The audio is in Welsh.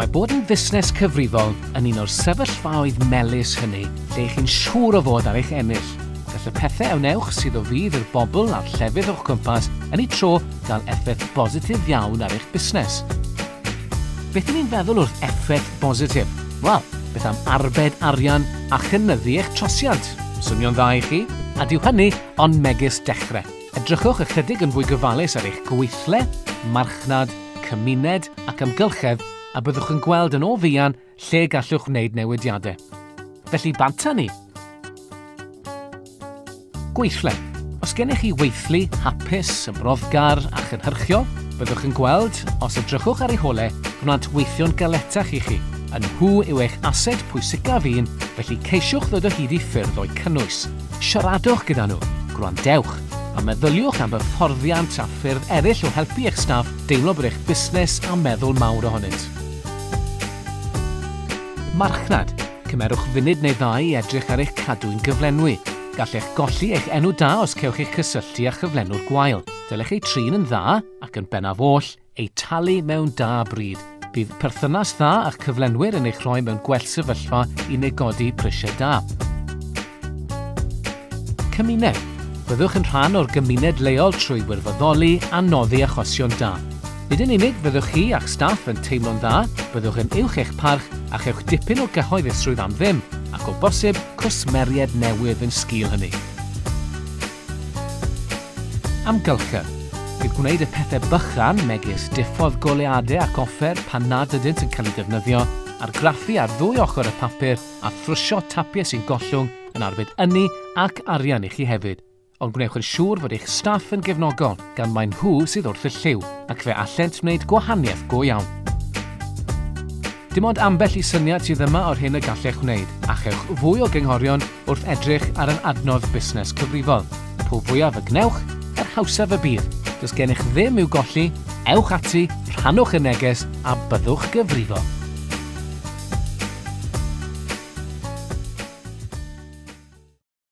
Mae bod yn fusnes cyfrifol yn un o'r sefyllfaoedd melys hynny lle chi'n siŵr o fod ar eich ennill. Gall y pethau awnewch sydd o fydd i'r bobl a'r llefydd o'ch cwmpas yn ei tro gael effaith bositif iawn ar eich busnes. Beth ni'n feddwl wrth effaith bositif? Wel, beth am arbed arian a chynyddu eich trosiad? Swnio'n dda i chi? A dyw hynny ond megis dechrau. Edrychwch ychydig yn fwy gyfalus ar eich gweithle, marchnad, cymuned ac amgylchedd a byddwch yn gweld yn o fuan lle gallwch wneud newidiadau. Felly banta ni. Gweithle. Os gennych chi weithlu, hapus, ymroddgar a chynhyrchio, byddwch yn gweld, os edrychwch ar ei hole, gwnaeth weithio'n galetach i chi. Yn nhw yw eich ased pwysicaf un, felly ceisiwch ddod o hyd i ffyrdd o'i cynnwys. Siaradwch gyda nhw, gwrandewch, a meddyliwch am hyfforddiant a ffyrdd eraill o helpu eich staff deimlo bod eich busnes a meddwl mawr ohonynt. Marchnad. Cymerwch funud neu ddau i edrych ar eich cadw'n gyflenwi. Gallech golli eich enw da os cewch eich cysylltu â chyflenwr gwael. Dylech ei trin yn dda ac yn bennaf oll ei talu mewn da bryd. Bydd perthynas dda a'ch cyflenwyr yn eich rhoi mewn gwell sefyllfa i negodi prisiau da. Cymuned. Byddwch yn rhan o'r gymuned leol trwy wirfoddoli a noddi achosion da. Nid yn unig fyddwch chi a'ch staff yn teimlo'n dda, byddwch yn uwch eich parch a chewch dipyn o gyhoeddusrwydd am ddim, ac o bosib cwsmeriad newydd yn sgil hynny. Amgylchedd. Bydd gwneud y pethau bychan megis diffodd goleadau ac offer pan nad ydynt yn cael ei defnyddio, argraffu ar ddwy ochr y papur a thrwsio tapiau sy'n gollwng yn arbed ynni ac arian i chi hefyd. Ond gwnewch yn siŵr fod eich staff yn gefnogol gan mae nhw sydd wrth y lliw ac fe allent wneud gwahaniaeth go iawn. Dim ond ambell i syniad sydd yma o'r hyn y gallech wneud, a chewch fwy o gynghorion wrth edrych ar yn adnodd busnes cyfrifol. Pwy fwyaf y gnewch, yr hawsaf y bydd. Does gennych ddim i'w golli, ewch ati, rhannwch y neges a byddwch gyfrifol.